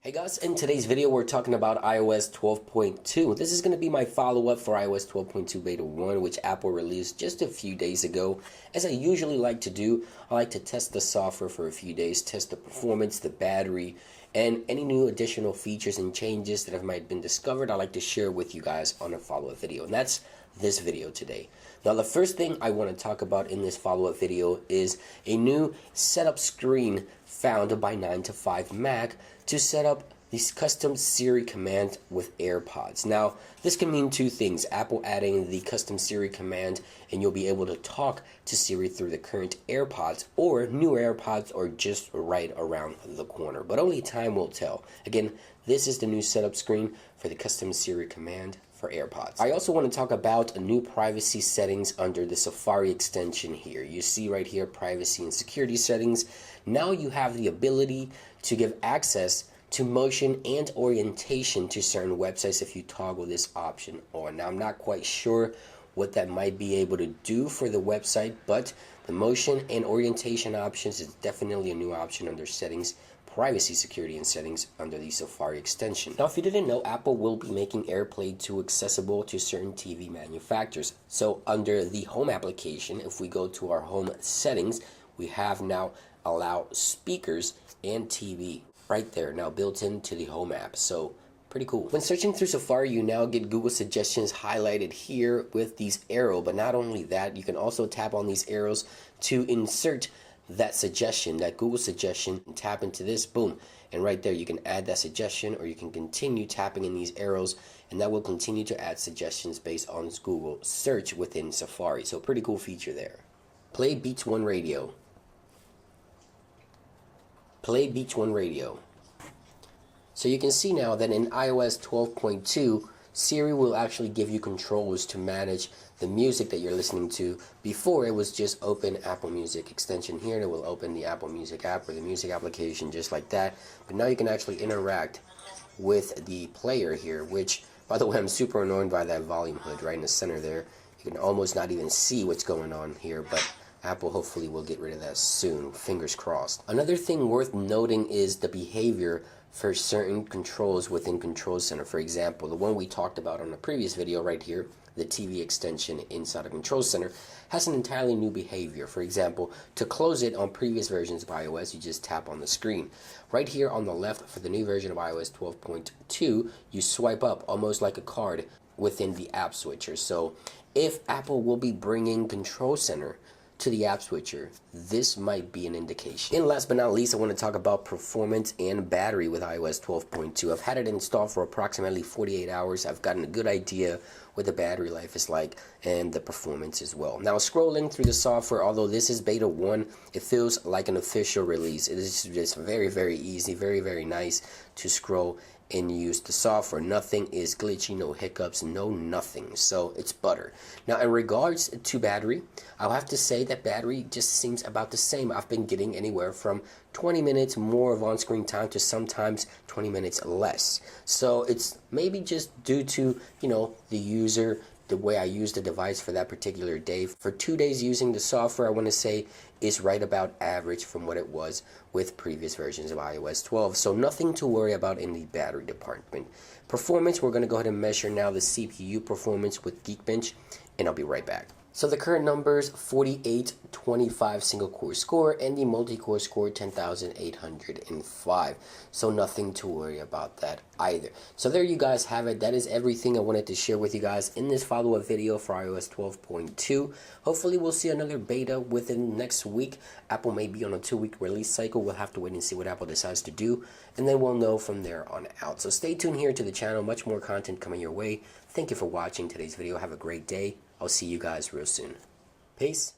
Hey guys, in today's video we're talking about iOS 12.2. This is going to be my follow-up for iOS 12.2 Beta 1, which Apple released just a few days ago. As I usually like to do, I like to test the software for a few days, test the performance, the battery, and any new additional features and changes that have might been discovered. I like to share with you guys on a follow-up video, and that's this video today. Now the first thing I want to talk about in this follow-up video is a new setup screen found by 9to5Mac to set up this custom Siri command with AirPods. Now, this can mean two things. Apple adding the custom Siri command and you'll be able to talk to Siri through the current AirPods, or new AirPods are just right around the corner. But only time will tell. Again, this is the new setup screen for the custom Siri command for AirPods. I also want to talk about a new privacy settings under the Safari extension here. You see right here, privacy and security settings. Now you have the ability to give access to motion and orientation to certain websites if you toggle this option on. Now I'm not quite sure what that might be able to do for the website, but the motion and orientation options is definitely a new option under settings, privacy, security, and settings under the Safari extension. Now if you didn't know, Apple will be making AirPlay 2 accessible to certain TV manufacturers. So under the home application, if we go to our home settings, we have now allow speakers and TV right there now built into the home app. So pretty cool. When searching through Safari, you now get Google suggestions highlighted here with these arrows, but not only that, you can also tap on these arrows to insert that suggestion, that Google suggestion, and tap into this, boom, and right there you can add that suggestion, or you can continue tapping in these arrows and that will continue to add suggestions based on Google search within Safari. So pretty cool feature there. Play Beats One Radio. Play Beach One Radio. So you can see now that in iOS 12.2, Siri will actually give you controls to manage the music that you're listening to. Before, it was just open Apple Music extension here, and it will open the Apple Music app or the music application just like that. But now you can actually interact with the player here, which, by the way, I'm super annoyed by that volume hood right in the center there. You can almost not even see what's going on here, but Apple hopefully will get rid of that soon, fingers crossed. Another thing worth noting is the behavior for certain controls within Control Center. For example, the one we talked about on the previous video right here, the TV extension inside of Control Center, has an entirely new behavior. For example, to close it on previous versions of iOS, you just tap on the screen. Right here on the left for the new version of iOS 12.2, you swipe up almost like a card within the app switcher. So if Apple will be bringing Control Center to the app switcher, this might be an indication. And last but not least, I want to talk about performance and battery with iOS 12.2. I've had it installed for approximately 48 hours. I've gotten a good idea what the battery life is like and the performance as well. Now scrolling through the software, although this is beta 1, it feels like an official release. It is just very, very easy, very, very nice to scroll and use the software. Nothing is glitchy, no hiccups, no nothing. So it's butter. Now in regards to battery, I'll have to say that battery just seems about the same. I've been getting anywhere from 20 minutes more of on-screen time to sometimes 20 minutes less. So it's maybe just due to, the user, the way I use the device for that particular day. For 2 days using the software, I want to say is right about average from what it was with previous versions of iOS 12. So nothing to worry about in the battery department. Performance, we're going to go ahead and measure now the CPU performance with Geekbench, and I'll be right back. So the current numbers, 4825 single core score, and the multi-core score 10,805. So nothing to worry about that either. So there you guys have it. That is everything I wanted to share with you guys in this follow-up video for iOS 12.2. Hopefully we'll see another beta within next week. Apple may be on a 2-week release cycle. We'll have to wait and see what Apple decides to do, and then we'll know from there on out. So stay tuned here to the channel. Much more content coming your way. Thank you for watching today's video. Have a great day. I'll see you guys real soon. Peace.